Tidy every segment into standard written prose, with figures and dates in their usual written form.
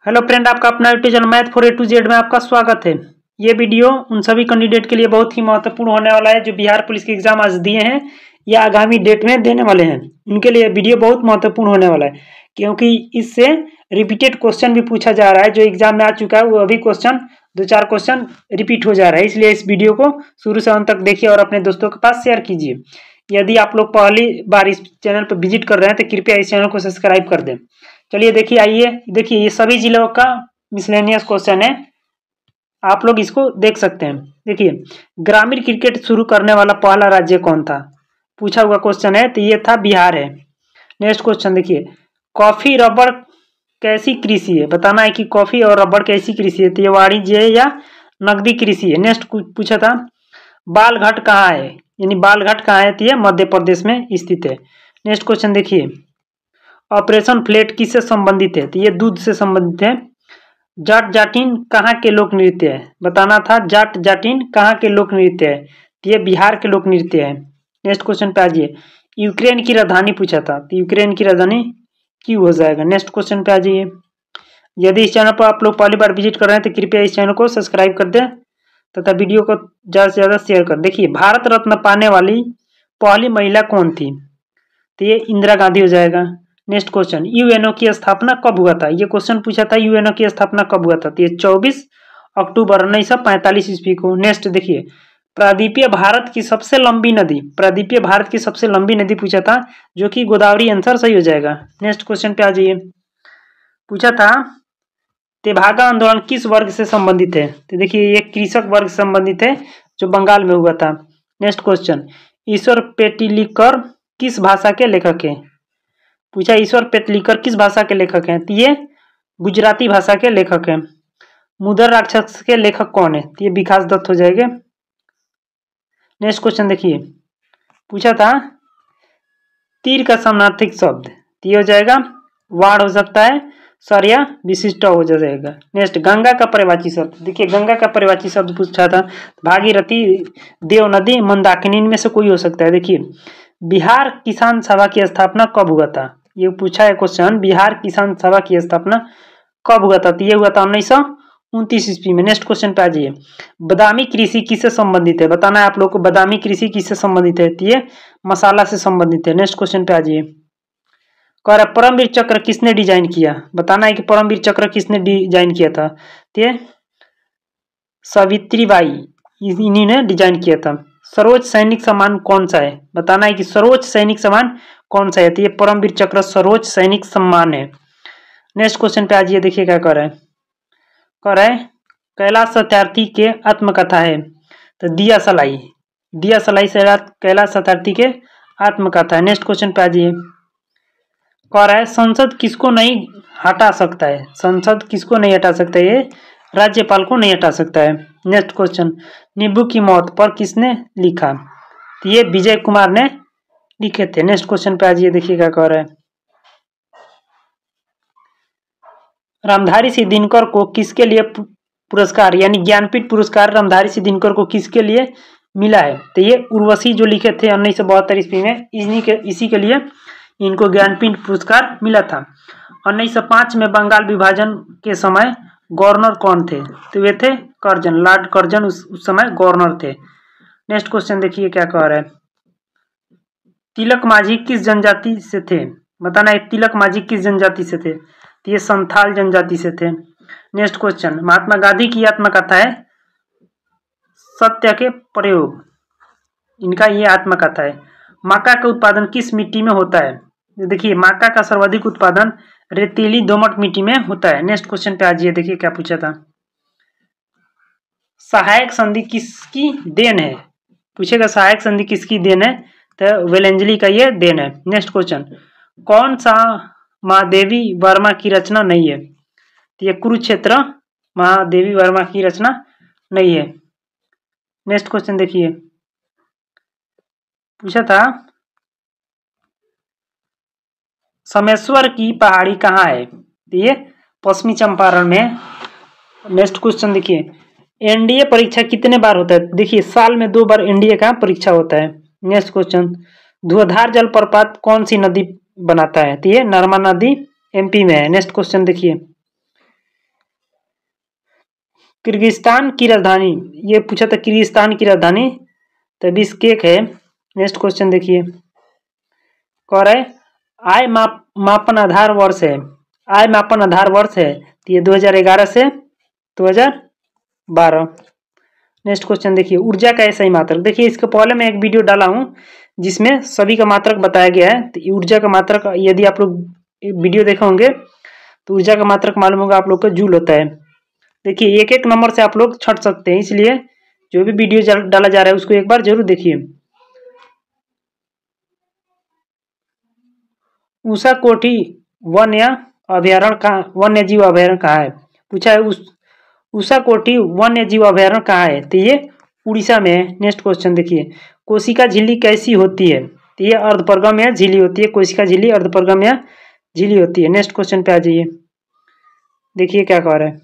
Hello friend, आपका अपना YouTube channel math for A to Z में आपका स्वागत है। ये वीडियो उन सभी कैंडिडेट के लिए बहुत ही महत्वपूर्ण होने वाला है जो बिहार पुलिस के एग्जाम आज दिए हैं या आगामी डेट में देने वाले हैं। उनके लिए वीडियो बहुत महत्वपूर्ण होने वाला है क्योंकि इससे रिपीटेड क्वेश्चन भी पूछा जा रहा है। जो एग्जाम में आ चुका है वो अभी क्वेश्चन 2-4 क्वेश्चन रिपीट हो जा रहा है, इसलिए इस वीडियो को शुरू से अंत तक देखिए और अपने दोस्तों के पास शेयर कीजिए। यदि आप लोग पहली बार इस चैनल पर विजिट कर रहे हैं तो कृपया इस चैनल को सब्सक्राइब कर दें। चलिए देखिए, आइए देखिए, ये सभी जिलों का मिसलेनियस क्वेश्चन है, आप लोग इसको देख सकते हैं। देखिए, ग्रामीण क्रिकेट शुरू करने वाला पहला राज्य कौन था, पूछा हुआ क्वेश्चन है, तो ये था बिहार है। नेक्स्ट क्वेश्चन देखिए, कॉफी रबर कैसी कृषि है, बताना है कि कॉफी और रबर कैसी कृषि है, तो ये वाणिज्य है या नकदी कृषि है। नेक्स्ट पूछा था बालघाट कहाँ है, यानी बालघाट कहाँ है, तो ये मध्य प्रदेश में स्थित है। नेक्स्ट क्वेश्चन देखिए, ऑपरेशन फ्लैट किससे संबंधित है, तो ये दूध से संबंधित है। जाट जाटिन कहाँ के लोक नृत्य है, बताना था जाट जाटिन कहाँ के लोक नृत्य है, तो ये बिहार के लोक नृत्य है। नेक्स्ट क्वेश्चन पे आ जाइए, यूक्रेन की राजधानी पूछा था, तो यूक्रेन की राजधानी क्यों हो जाएगा। नेक्स्ट क्वेश्चन पे आ जाइए, यदि इस चैनल पर आप लोग पहली बार विजिट कर रहे हैं तो कृपया इस चैनल को सब्सक्राइब कर दें तथा वीडियो को ज़्यादा से ज़्यादा शेयर कर। देखिए, भारत रत्न पाने वाली पहली महिला कौन थी, तो ये इंदिरा गांधी हो जाएगा। नेक्स्ट क्वेश्चन, यूएनओ की स्थापना कब हुआ था, ये क्वेश्चन पूछा था यूएनओ की स्थापना कब हुआ था, तो ये 24 अक्टूबर 1945 ईस्वी को। नेक्स्ट देखिए, प्रायद्वीपीय भारत की सबसे लंबी नदी, प्रायद्वीपीय भारत की सबसे लंबी नदी पूछा था, जो कि गोदावरी आंसर सही हो जाएगा। नेक्स्ट क्वेश्चन पे आ जाइए, पूछा था तेभागा आंदोलन किस वर्ग से संबंधित है, तो देखिए ये कृषक वर्ग से संबंधित है जो बंगाल में हुआ था। नेक्स्ट क्वेश्चन, ईश्वर पेटलिकर किस भाषा के लेखक हैं, पूछा ईश्वर पेटलिकर किस भाषा के लेखक हैं, तो ये गुजराती भाषा के लेखक हैं। मुदर राक्षस के लेखक कौन है, तो ये विकास दत्त हो जाएंगे। नेक्स्ट क्वेश्चन देखिए, पूछा था तीर का समानार्थक शब्द, तो ये हो जाएगा वाण हो सकता है, सर या विशिष्ट हो जाएगा। नेक्स्ट, गंगा का पर्यायवाची शब्द, देखिए गंगा का पर्यायवाची शब्द पूछा था, भागीरथी, देव नदी, मंदाकिनी में से कोई हो सकता है। देखिए, बिहार किसान सभा की स्थापना कब हुआ था, ये पूछा है क्वेश्चन, बिहार किसान सभा की स्थापना कब हुआ था, तो ये हुआ था 1929 ईस्वी में। नेक्स्ट क्वेश्चन पे आ जाइए, बादामी कृषि किससे संबंधित है, बताना है आप लोग को बादामी कृषि किससे संबंधित है, तो ये मसाला से संबंधित है। नेक्स्ट क्वेश्चन पे आ जाइए, कह रहा है परमवीर चक्र किसने डिजाइन किया, बताना है कि परमवीर चक्र किसने डिजाइन किया था, तो ये सावित्रीबाई, इन्हीं ने डिजाइन किया था। सर्वोच्च सैनिक सम्मान कौन सा है, बताना है कि सर्वोच्च सैनिक सम्मान कौन सा है, तो ये परमवीर चक्र सर्वोच्च सैनिक सम्मान है। नेक्स्ट क्वेश्चन पे आ जाइए, देखिए क्या कह रहा है, कह रहा है कैलाश सत्यार्थी के आत्मकथा है, तो दिया सलाई, दिया सलाई से कैलाश सत्यार्थी के आत्मकथा है। नेक्स्ट क्वेश्चन पे आ जाइए, कह रहा है संसद किसको नहीं हटा सकता है, संसद किसको नहीं हटा सकता है, ये राज्यपाल को नहीं हटा सकता है। नेक्स्ट क्वेश्चन, नींबू की मौत पर किसने लिखा, तो ये विजय कुमार ने लिखे थे। नेक्स्ट क्वेश्चन पे आ जाइए, देखिए क्या कह रहा है, रामधारी सिंह दिनकर को किसके लिए पुरस्कार यानी ज्ञानपीठ पुरस्कार रामधारी सिंह दिनकर को किसके लिए मिला है, तो ये उर्वशी जो लिखे थे 1972 ईस्वी में, इसी के लिए इनको ज्ञानपीठ पुरस्कार मिला था। 1905 में बंगाल विभाजन के समय गवर्नर कौन थे, तो वे थे कर्जन, लॉर्ड कर्जन उस समय गवर्नर थे। नेक्स्ट क्वेश्चन देखिए क्या कह रहा है, तिलक मांझी किस जनजाति से थे, बताना है तिलक मांझी किस जनजाति से थे, तो ये संथाल जनजाति से थे। नेक्स्ट क्वेश्चन, महात्मा गांधी की आत्मकथा है सत्य के प्रयोग, इनका ये आत्मकथा है। मक्का का उत्पादन किस मिट्टी में होता है, देखिए मक्का का सर्वाधिक उत्पादन रेतीली दोमट मिट्टी में होता है। नेक्स्ट क्वेश्चन पे आ जाइए, देखिए क्या पूछा था, सहायक संधि किसकी देन है, पूछेगा सहायक संधि किसकी देन है, तो वेलेंजली का ये देन है। नेक्स्ट क्वेश्चन, कौन सा महादेवी वर्मा की रचना नहीं है, तो ये कुरुक्षेत्र महादेवी वर्मा की रचना नहीं है। नेक्स्ट क्वेश्चन देखिए, पूछा था समेश्वर की पहाड़ी कहाँ है, तो ये पश्चिमी चंपारण में। नेक्स्ट क्वेश्चन देखिए, एनडीए परीक्षा कितने बार होता है, देखिए साल में 2 बार एनडीए का परीक्षा होता है। नेक्स्ट क्वेश्चन, धुआंधार जलप्रपात कौन सी नदी बनाता है, तो ये नर्मदा नदी एमपी में है। नेक्स्ट क्वेश्चन देखिए, किर्गिस्तान की राजधानी, ये पूछा था किर्गिस्तान की राजधानी तो बिश्केक है। नेक्स्ट क्वेश्चन देखिए, कह रहा है आय मापन आधार वर्ष है, आय मापन आधार वर्ष है तो ये 2011 से 2012। नेक्स्ट क्वेश्चन देखिए, ऊर्जा का सही मात्रक। देखिए इसके पहले मैं एक वीडियो डाला हूँ जिसमें सभी का मात्रक बताया गया है। तो ऊर्जा का मात्रक यदि आप लोग वीडियो देखे होंगे तो ऊर्जा का मात्रक मालूम होगा आप लोग को, जूल होता है। देखिए एक एक नंबर से आप लोग छट सकते हैं, इसलिए जो भी वीडियो डाला जा रहा है उसको एक बार जरूर देखिए। उषा कोठी वन्य जीव अभयारण्य कहाँ है, पूछा है उषा कोठी वन्य जीव अभयारण्य कहाँ है तो ये उड़ीसा में है। नेक्स्ट क्वेश्चन देखिए, कोशिका झिल्ली कैसी होती है तो ये अर्धपरगम्य झिल्ली होती है, कोशिका झिल्ली अर्धपरगम्य झिल्ली होती है। नेक्स्ट क्वेश्चन पे आ जाइए, देखिए क्या कह रहा है,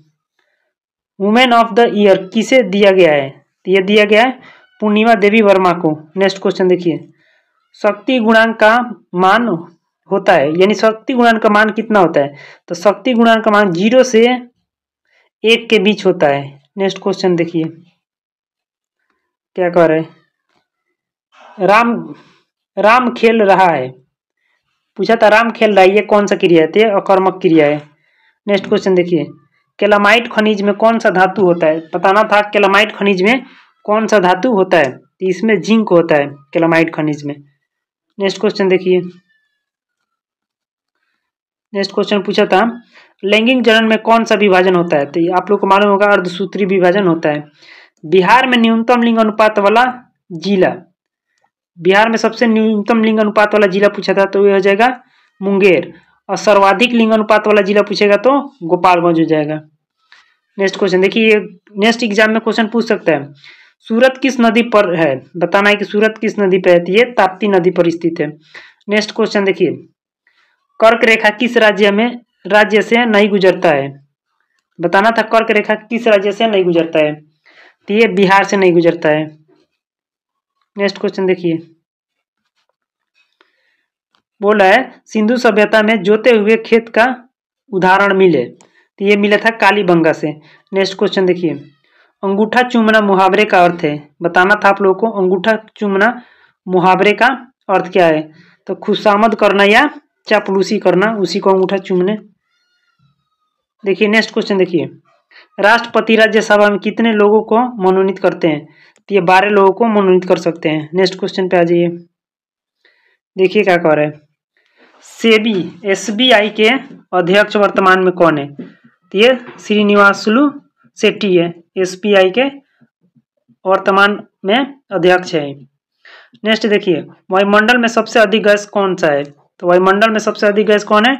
वुमेन ऑफ द ईयर किसे दिया गया है तो ये दिया गया है पूर्णिमा देवी वर्मा को। नेक्स्ट क्वेश्चन देखिए, शक्ति गुणांक का मान होता है, यानी शक्ति गुणांक का मान कितना होता है तो शक्ति गुणांक का मान 0 से 1 के बीच होता है। नेक्स्ट क्वेश्चन देखिए क्या कह रहे हैं, राम खेल रहा है, पूछा था राम खेल रहा है, ये कौन सा क्रिया है तो ये अकर्मक क्रिया है। नेक्स्ट क्वेश्चन देखिए, कैलामाइट खनिज में कौन सा धातु होता है, बताना था कैलामाइट खनिज में कौन सा धातु होता है तो इसमें जिंक होता है कैलामाइट खनिज में। नेक्स्ट क्वेश्चन देखिए, नेक्स्ट क्वेश्चन पूछा था लैंगिक जनन में कौन सा विभाजन होता है तो आप लोग को मालूम होगा अर्धसूत्री विभाजन होता है। बिहार में न्यूनतम लिंग अनुपात वाला जिला, बिहार में सबसे न्यूनतम लिंग अनुपात वाला जिला पूछा था तो ये हो जाएगा मुंगेर, और सर्वाधिक लिंग अनुपात वाला जिला पूछेगा तो गोपालगंज हो जाएगा। नेक्स्ट क्वेश्चन देखिए, नेक्स्ट एग्जाम में क्वेश्चन पूछ सकता है सूरत किस नदी पर है, बताना है कि सूरत किस नदी पर है तो ये ताप्ती नदी पर स्थित है। नेक्स्ट क्वेश्चन देखिए, कर्क रेखा किस राज्य से नहीं गुजरता है, बताना था कर्क रेखा किस राज्य से नहीं गुजरता है तो ये बिहार से नहीं गुजरता है। नेक्स्ट क्वेश्चन देखिए, बोला है सिंधु सभ्यता में जोते हुए खेत का उदाहरण मिले तो ये मिला था कालीबंगा से। नेक्स्ट क्वेश्चन देखिए, अंगूठा चूमना मुहावरे का अर्थ है, बताना था आप लोगों को अंगूठा चूमना मुहावरे का अर्थ क्या है तो खुशामद करना या चापलूसी करना, उसी को अंगूठा चूमने। देखिए नेक्स्ट क्वेश्चन देखिए, राष्ट्रपति राज्यसभा में कितने लोगों को मनोनीत करते हैं तो ये 12 लोगों को मनोनीत कर सकते हैं। नेक्स्ट क्वेश्चन पे आ जाइए, देखिए क्या कह रहा है, सेबी SBI के अध्यक्ष वर्तमान में कौन है तो ये श्रीनिवासलू शेट्टी है, SBI के वर्तमान में अध्यक्ष है। नेक्स्ट देखिए, वायुमंडल में सबसे अधिक गैस कौन सा है तो वायुमंडल में सबसे अधिक गैस कौन है,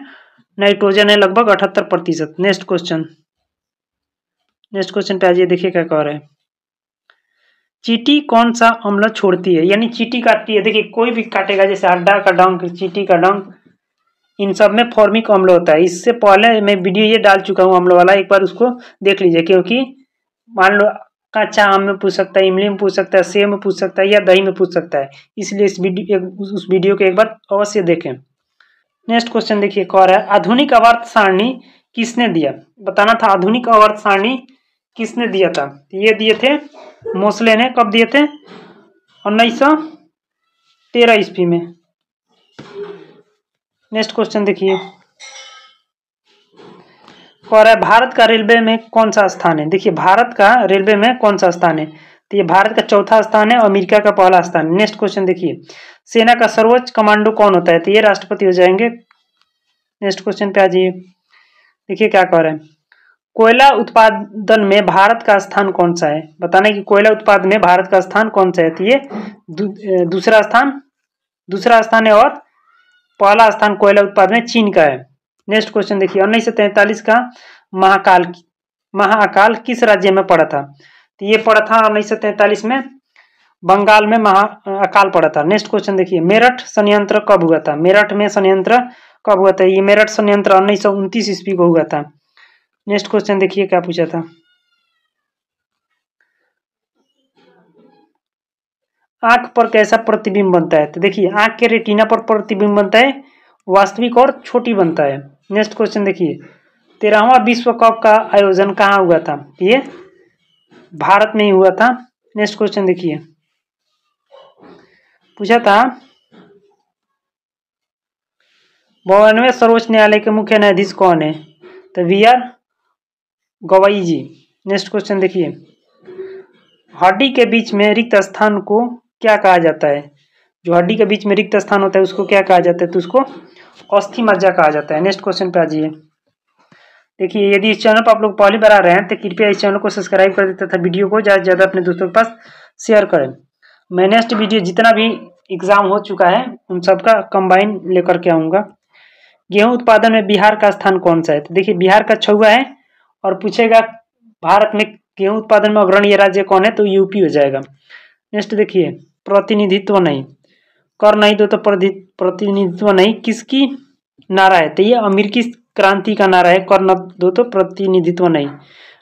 नाइट्रोजन है लगभग 78%। नेक्स्ट क्वेश्चन पे आ जाइए, देखिए क्या कह रहा है, चींटी कौन सा अम्ल छोड़ती है, यानी चींटी काटती है, देखिए कोई भी काटेगा जैसे हड्डा का डंक, चींटी का डंक, इन सब में फॉर्मिक अम्ल होता है। इससे पहले मैं वीडियो ये डाल चुका हूँ अम्ल वाला, एक बार उसको देख लीजिए, क्योंकि मान लो कच्चा आम में पूछ सकता है, इमली में पूछ सकता है, सेब में पूछ सकता है या दही में पूछ सकता है, इसलिए उस वीडियो को एक बार अवश्य देखें। नेक्स्ट क्वेश्चन देखिए कह रहा है, आधुनिक आवर्त सारणी किसने दिया, बताना था आधुनिक आवर्त सारणी किसने दिया था, ये दिए थे मोसले ने, कब दिए थे 1913 ईस्वी में। नेक्स्ट क्वेश्चन देखिए, कह रहा है भारत का रेलवे में कौन सा स्थान है, देखिए भारत का रेलवे में कौन सा स्थान है तो ये भारत का चौथा स्थान है, अमेरिका का पहला स्थान है। नेक्स्ट क्वेश्चन देखिए, सेना का सर्वोच्च कमांडो कौन होता है तो ये राष्ट्रपति हो जाएंगे। नेक्स्ट क्वेश्चन पे आ जाइए, देखिए क्या कह रहा है, कोयला उत्पादन में भारत का स्थान कौन सा है, बताना कि कोयला उत्पादन में भारत का स्थान कौन सा है तो ये दूसरा स्थान है, और पहला स्थान कोयला उत्पादन में चीन का है। नेक्स्ट क्वेश्चन देखिए, 1943 का महाअकाल किस राज्य में पड़ा था तो ये पड़ा था 1943 में बंगाल में महाअकाल पड़ा था। नेक्स्ट क्वेश्चन देखिए, मेरठ संयंत्र कब हुआ था, मेरठ में संयंत्र कब हुआ था, ये मेरठ संयंत्र 1929 ईस्वी को हुआ था। नेक्स्ट क्वेश्चन देखिए क्या पूछा था, आंख पर कैसा प्रतिबिंब बनता है तो देखिए आंख के रेटिना पर प्रतिबिंब बनता है, वास्तविक और छोटी बनता है। नेक्स्ट क्वेश्चन देखिए, 13वां विश्व कप का आयोजन कहाँ हुआ था, ये भारत में ही हुआ था। नेक्स्ट क्वेश्चन देखिए, पूछा था 52वें सर्वोच्च न्यायालय के मुख्य न्यायाधीश कौन है? तो VR गवाई जी। नेक्स्ट क्वेश्चन देखिए, हड्डी के बीच में रिक्त स्थान को क्या कहा जाता है? जो हड्डी के बीच में रिक्त स्थान होता है उसको क्या कहा जाता है? तो उसको अस्थि मज्जा कहा जाता है। नेक्स्ट क्वेश्चन पे आ जाइए। देखिए, यदि इस चैनल पर आप लोग पहली बार आ रहे हैं तो कृपया इस चैनल को सब्सक्राइब कर दें तथा वीडियो को ज़्यादा से ज़्यादा अपने दोस्तों के पास शेयर करें। मैं नेक्स्ट वीडियो जितना भी एग्जाम हो चुका है उन सबका कंबाइन लेकर के आऊँगा। गेहूं उत्पादन में बिहार का स्थान कौन सा है? तो देखिए, बिहार का 6वां है और पूछेगा भारत में गेहूं उत्पादन में अग्रणी राज्य कौन है? तो यूपी हो जाएगा। नेक्स्ट देखिए, प्रतिनिधित्व नहीं, कर नहीं दो तो प्रतिनिधित्व नहीं किसकी नारा है? तो ये अमीर की क्रांति का नारा है, कर न दो तो प्रतिनिधित्व नहीं।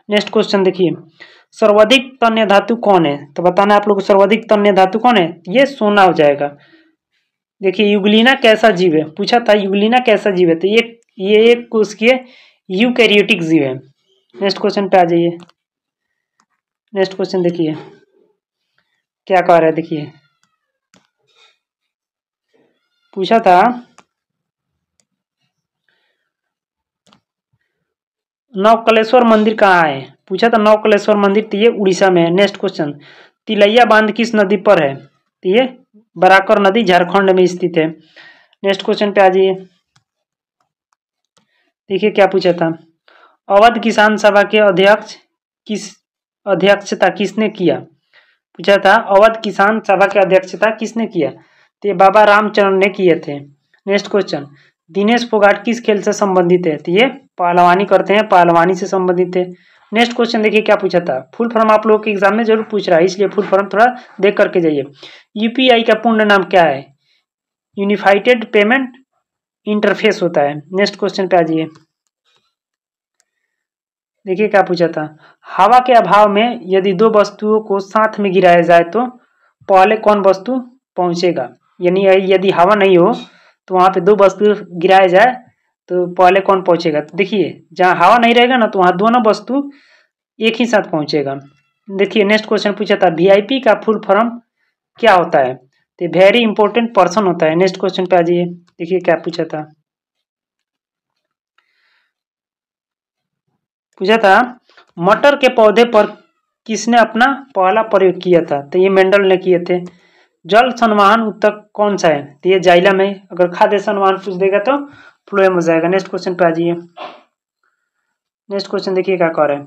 नेक्स्ट क्वेश्चन देखिए, सर्वाधिक तन्य धातु कौन है? तो बताना आप लोग को सर्वाधिक तन्य धातु कौन है? ये सोना हो जाएगा। देखिए, युगलिना कैसा जीव है? पूछा था युगलिना कैसा जीव है? तो ये एक उसकी यूकैरियोटिक जीव है। नेक्स्ट क्वेश्चन पे आ जाइए। नेक्स्ट क्वेश्चन देखिए क्या कह रहा है। देखिए, पूछा था नवकलेश्वर मंदिर कहाँ है? पूछा था नवकलेश्वर मंदिर, तो ये उड़ीसा में है। नेक्स्ट क्वेश्चन, तिलैया बांध किस नदी पर है? तो ये बराकर नदी झारखंड में स्थित है। नेक्स्ट क्वेश्चन पे आ जाइए। देखिए क्या पूछा था, अवध किसान सभा के अध्यक्षता किसने किया? पूछा था अवध किसान सभा की अध्यक्षता किसने किया? तो ये बाबा रामचरण ने किए थे। नेक्स्ट क्वेश्चन, दिनेश फोगाट किस खेल से संबंधित है? तो ये पहलवानी करते हैं, पहलवानी से संबंधित है। नेक्स्ट क्वेश्चन देखिए क्या पूछा था, फुल फॉर्म आप लोगों के एग्जाम में जरूर पूछ रहा है, इसलिए फुल फॉर्म थोड़ा देख करके जाइए। यूपीआई का पूर्ण नाम क्या है? यूनिफाइड पेमेंट इंटरफेस होता है। नेक्स्ट क्वेश्चन पे आ जाइए। देखिए क्या पूछा था, हवा के अभाव में यदि दो वस्तुओं को साथ में गिराया जाए तो पहले कौन वस्तु पहुंचेगा? यानी यदि हवा नहीं हो तो वहां पे दो वस्तु गिराया जाए तो पहले कौन पहुंचेगा? तो देखिए, जहाँ हवा नहीं रहेगा ना तो वहाँ दोनों वस्तु एक ही साथ पहुंचेगा। देखिए नेक्स्ट क्वेश्चन पूछा था, वीआईपी का फुल फॉर्म क्या होता है? तो वेरी इंपॉर्टेंट पर्सन होता है। नेक्स्ट क्वेश्चन पे आ जाइए। देखिए क्या पूछा था, मटर के पौधे पर किसने अपना पहला प्रयोग किया था? तो ये मेंडल ने किए थे। जल संवहन उत्तक कौन सा है? तो ये जाइलम है। अगर खाद्य संवहन पूछ देगा तो फ्लोएम हो जाएगा। नेक्स्ट क्वेश्चन पे आ जाइए। नेक्स्ट क्वेश्चन देखिए क्या कह रहे हैं,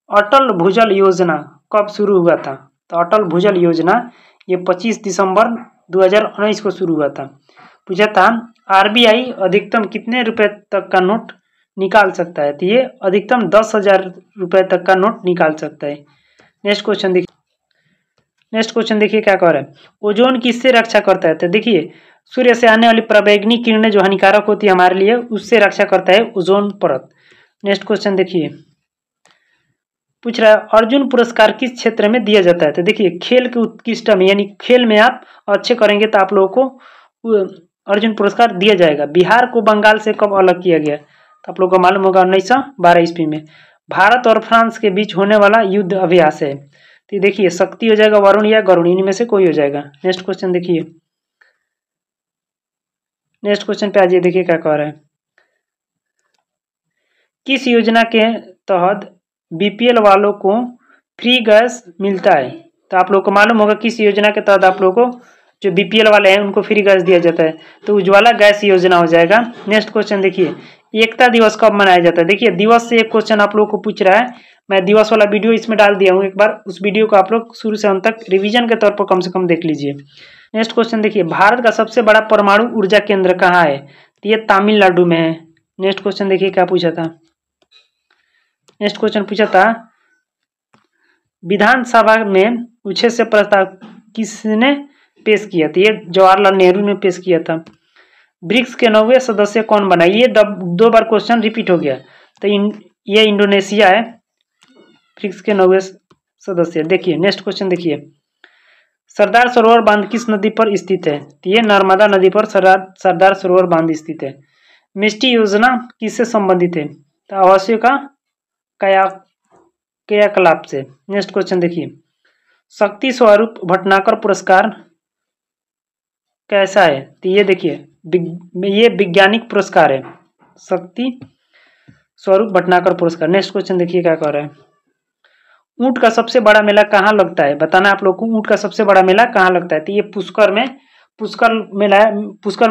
अटल भूजल योजना कब शुरू हुआ था? तो अटल भूजल योजना ये 25 दिसंबर 2019 को शुरू हुआ था। पूछा था आरबीआई अधिकतम कितने रुपए तक का नोट निकाल सकता है? तो ये अधिकतम 10,000 रुपए तक का नोट निकाल सकता है। नेक्स्ट क्वेश्चन देखिए क्या कह रहा है, ओजोन किससे रक्षा करता है? तो देखिए, सूर्य से आने वाली पराबैंगनी किरणें जो हानिकारक होती है हमारे लिए, उससे रक्षा करता है ओजोन परत। नेक्स्ट क्वेश्चन देखिए, पूछ रहा है अर्जुन पुरस्कार किस क्षेत्र में दिया जाता है? तो देखिए, खेल के उत्कृष्ट में, यानी खेल में आप अच्छे करेंगे तो आप लोगों को अर्जुन पुरस्कार दिया जाएगा। बिहार को बंगाल से कब अलग किया गया? तो आप लोगों को मालूम होगा 1912 ईस्वी में। भारत और फ्रांस के बीच होने वाला युद्ध अभ्यास है। तो देखिए, शक्ति हो जाएगा वरुण या गरुण, इनमें से कोई हो जाएगा। नेक्स्ट क्वेश्चन देखिए। नेक्स्ट क्वेश्चन पे आ जाइए। देखिए क्या कह रहा है, किस योजना के तहत बीपीएल वालों को फ्री गैस मिलता है? तो आप लोग को मालूम होगा किस योजना के तहत आप लोगों को जो बीपीएल वाले हैं उनको फ्री गैस दिया जाता है, तो उज्ज्वला गैस योजना हो जाएगा। नेक्स्ट क्वेश्चन देखिए, एकता दिवस कब मनाया जाता है? देखिए, दिवस से एक क्वेश्चन आप लोगों को पूछ रहा है। मैं दिवस वाला वीडियो इसमें डाल दिया हूँ, एक बार उस वीडियो को आप लोग शुरू से अंत तक रिवीजन के तौर पर कम से कम देख लीजिए। नेक्स्ट क्वेश्चन देखिए, भारत का सबसे बड़ा परमाणु ऊर्जा केंद्र कहाँ है? तो ये तमिलनाडु में है। नेक्स्ट क्वेश्चन देखिए क्या पूछा था। नेक्स्ट क्वेश्चन पूछा था, विधानसभा में उच्छेद से प्रस्ताव किसने पेश किया? तो ये जवाहरलाल नेहरू ने पेश किया था। ब्रिक्स के 9वें सदस्य कौन बना? ये 2 बार क्वेश्चन रिपीट हो गया। तो ये इंडोनेशिया है ब्रिक्स के 9वें सदस्य। देखिए नेक्स्ट क्वेश्चन देखिए, सरदार सरोवर बांध किस नदी पर स्थित है? तो ये नर्मदा नदी पर सरदार सरोवर बांध स्थित है। मिष्टी योजना किससे संबंधित है? तो आवासों का क्रियाकलाप से। नेक्स्ट क्वेश्चन देखिए, शक्ति स्वरूप भटनागर पुरस्कार कैसा है? तो ये देखिए ये वैज्ञानिक पुरस्कार है, शक्ति स्वरूप भटनागर पुरस्कार। नेक्स्ट क्वेश्चन देखिए क्या कह रहा है, ऊंट का सबसे बड़ा मेला कहाँ लगता है? बताना आप लोग को ऊंट का सबसे बड़ा मेला कहाँ लगता है। तो ये पुष्कर में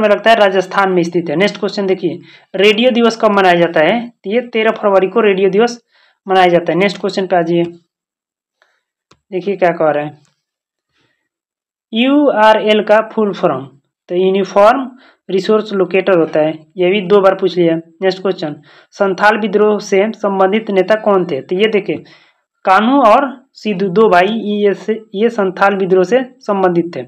लगता है, राजस्थान में स्थित है। नेक्स्ट क्वेश्चन देखिए, रेडियो दिवस कब मनाया जाता है? तो ये 13 फरवरी को रेडियो दिवस मनाया जाता है। नेक्स्ट क्वेश्चन पे आ जाइए, देखिए क्या कह रहा है, URL का फुल फॉर्म तो यूनिफॉर्म रिसोर्स लोकेटर होता है, ये भी 2 बार पूछ लिया। नेक्स्ट क्वेश्चन, संथाल विद्रोह से संबंधित नेता कौन थे? तो ये देखिए कान्हू और सिद्धू 2 भाई ये संथाल विद्रोह से संबंधित थे।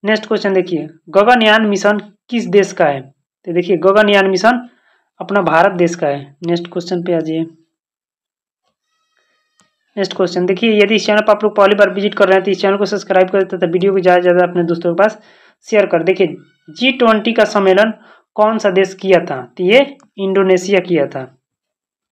नेक्स्ट क्वेश्चन देखिए, गगनयान मिशन किस देश का है? तो देखिए गगनयान मिशन अपना भारत देश का है। नेक्स्ट क्वेश्चन पे आ जाइए, नेक्स्ट क्वेश्चन देखिए, यदि इस चैनल पर आप लोग पहली बार विजिट कर रहे हैं तो इस चैनल को सब्सक्राइब कर देते, वीडियो को ज़्यादा से ज़्यादा अपने दोस्तों के पास शेयर कर। देखिए G20 का सम्मेलन कौन सा देश किया था? तो ये इंडोनेशिया किया था।